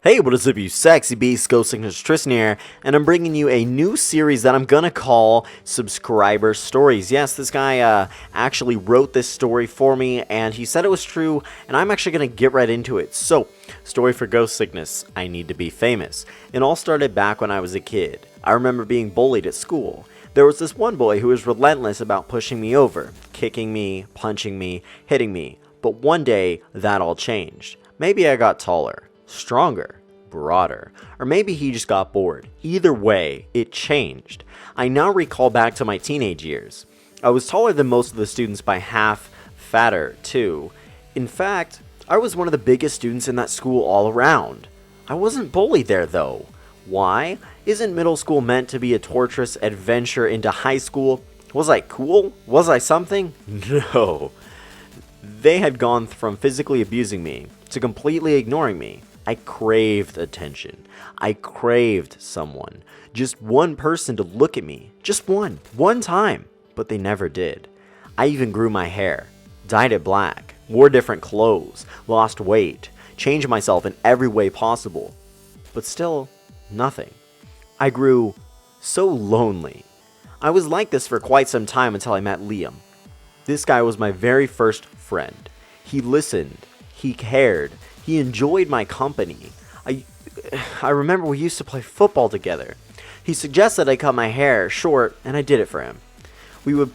Hey, what is up, you sexy beasts? GhostSickness Tristan here, and I'm bringing you a new series that I'm gonna call Subscriber Stories. Yes, this guy actually wrote this story for me, and he said it was true, and I'm actually gonna get right into it. So, story for GhostSickness, I need to be famous. It all started back when I was a kid. I remember being bullied at school. There was this one boy who was relentless about pushing me over, kicking me, punching me, hitting me. But one day, that all changed. Maybe I got taller, stronger, broader, or maybe he just got bored. Either way, it changed. I now recall back to my teenage years. I was taller than most of the students by half, fatter too. In fact, I was one of the biggest students in that school all around. I wasn't bullied there though. Why? Isn't middle school meant to be a torturous adventure into high school? Was I cool? Was I something? No. They had gone from physically abusing me to completely ignoring me. I craved attention. I craved someone. Just one person to look at me. Just one time. But they never did. I even grew my hair, dyed it black, wore different clothes, lost weight, changed myself in every way possible. But still, nothing. I grew so lonely. I was like this for quite some time until I met Liam. This guy was my very first friend. He listened. He cared. He enjoyed my company. I remember we used to play football together. He suggested I cut my hair short, and I did it for him. We would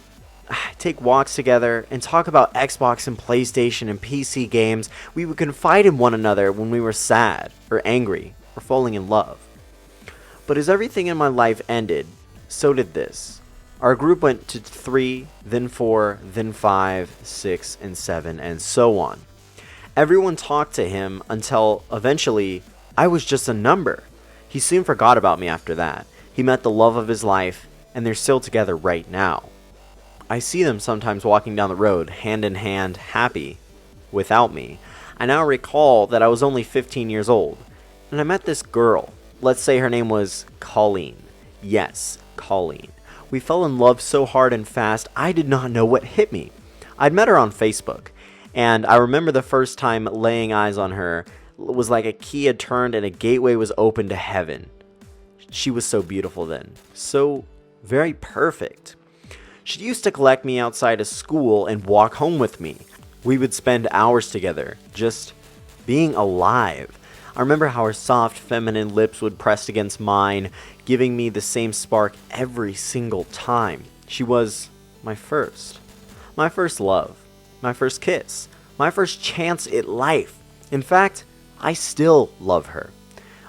take walks together and talk about Xbox and PlayStation and PC games. We would confide in one another when we were sad or angry or falling in love. But as everything in my life ended, so did this. Our group went to 3, then 4, then 5, 6, and 7, and so on. Everyone talked to him until eventually I was just a number. He soon forgot about me after that. He met the love of his life, and they're still together right now. I see them sometimes walking down the road, hand in hand, happy, without me. I now recall that I was only 15 years old, and I met this girl. Let's say her name was Colleen. Yes, Colleen. We fell in love so hard and fast, I did not know what hit me. I'd met her on Facebook. And I remember the first time laying eyes on her was like a key had turned and a gateway was opened to heaven. She was so beautiful then. So very perfect. She used to collect me outside of school and walk home with me. We would spend hours together, just being alive. I remember how her soft, feminine lips would press against mine, giving me the same spark every single time. She was my first love. My first kiss, my first chance at life. In fact, I still love her.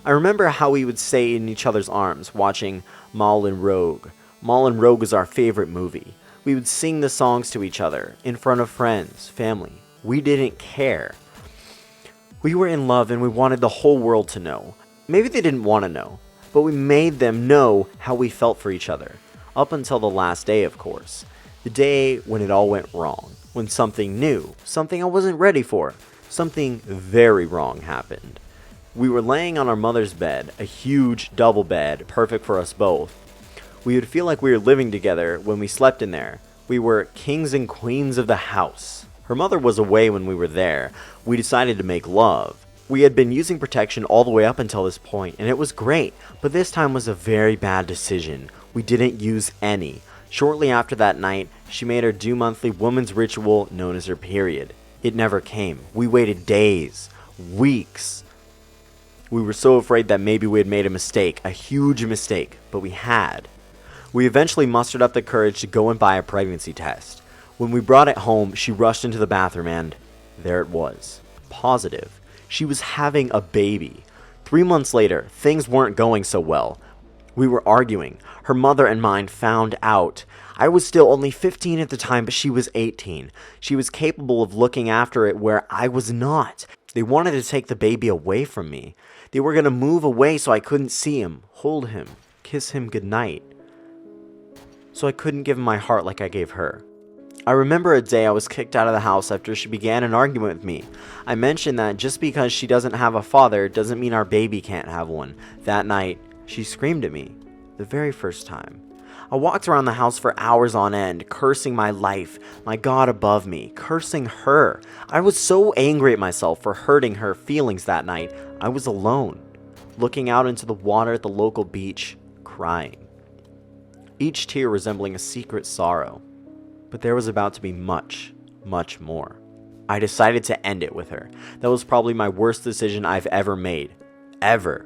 I remember how we would stay in each other's arms watching Moulin Rouge. Moulin Rouge was our favorite movie. We would sing the songs to each other in front of friends, family. We didn't care. We were in love and we wanted the whole world to know. Maybe they didn't want to know, but we made them know how we felt for each other. Up until the last day, of course. The day when it all went wrong. When something new, something I wasn't ready for, something very wrong happened. We were laying on our mother's bed, a huge double bed, perfect for us both. We would feel like we were living together when we slept in there. We were kings and queens of the house. Her mother was away when we were there. We decided to make love. We had been using protection all the way up until this point, and it was great, but this time was a very bad decision. We didn't use any. Shortly after that night, she made her do monthly woman's ritual known as her period. It never came. We waited days, weeks. We were so afraid that maybe we had made a mistake, a huge mistake, but we had. We eventually mustered up the courage to go and buy a pregnancy test. When we brought it home, she rushed into the bathroom and there it was. Positive. She was having a baby. 3 months later, things weren't going so well. We were arguing. Her mother and mine found out. I was still only 15 at the time, but she was 18. She was capable of looking after it where I was not. They wanted to take the baby away from me. They were going to move away so I couldn't see him, hold him, kiss him goodnight. So I couldn't give him my heart like I gave her. I remember a day I was kicked out of the house after she began an argument with me. I mentioned that just because she doesn't have a father doesn't mean our baby can't have one. That night, she screamed at me. The very first time. I walked around the house for hours on end, cursing my life, my God above me, cursing her. I was so angry at myself for hurting her feelings that night. I was alone. looking out into the water at the local beach, crying. Each tear resembling a secret sorrow. But there was about to be much, much more. I decided to end it with her. That was probably my worst decision I've ever made. Ever.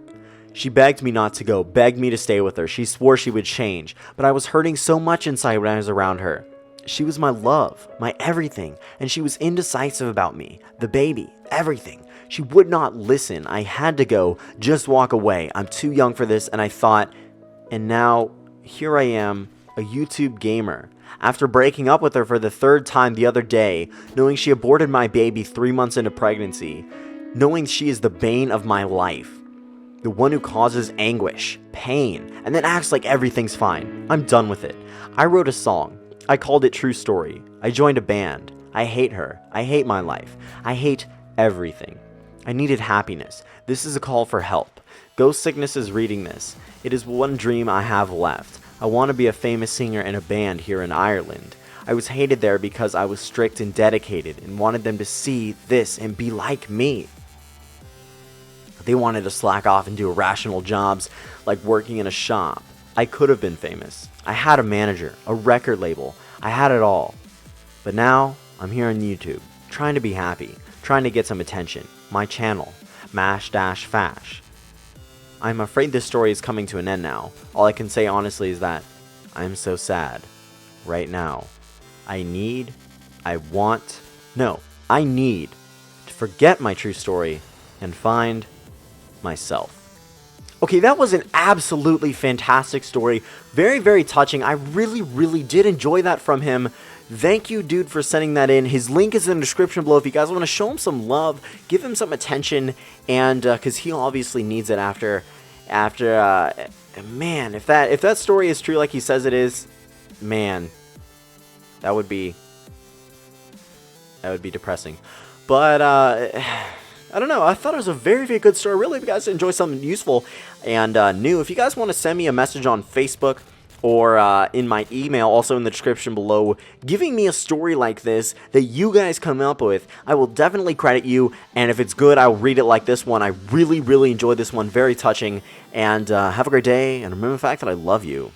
She begged me not to go, begged me to stay with her. She swore she would change, but I was hurting so much inside when I was around her. She was my love, my everything, and she was indecisive about me, the baby, everything. She would not listen. I had to go, just walk away. I'm too young for this, and I thought, and now, here I am, a YouTube gamer. After breaking up with her for the third time the other day, knowing she aborted my baby 3 months into pregnancy, knowing she is the bane of my life, the one who causes anguish, pain, and then acts like everything's fine. I'm done with it. I wrote a song. I called it True Story. I joined a band. I hate her. I hate my life. I hate everything. I needed happiness. This is a call for help. GhostSickness is reading this. It is one dream I have left. I want to be a famous singer in a band here in Ireland. I was hated there because I was strict and dedicated and wanted them to see this and be like me. They wanted to slack off and do irrational jobs like working in a shop. I could have been famous. I had a manager, a record label. I had it all. But now I'm here on YouTube, trying to be happy, trying to get some attention. My channel, Mash-Fash. I'm afraid this story is coming to an end now. All I can say honestly is that I'm so sad right now. I need to forget my true story and find myself. Okay, that was an absolutely fantastic story. Very, very touching. I really, really did enjoy that from him. Thank you, dude, for sending that in. His link is in the description below if you guys want to show him some love, give him some attention, and because he obviously needs it after man, if that story is true like he says it is, man, that would be depressing. But I don't know. I thought it was a very, very good story. Really, if you guys enjoy something useful and new, if you guys want to send me a message on Facebook or in my email, also in the description below, giving me a story like this that you guys come up with, I will definitely credit you. And if it's good, I'll read it like this one. I really, really enjoyed this one. Very touching. And have a great day. And remember the fact that I love you.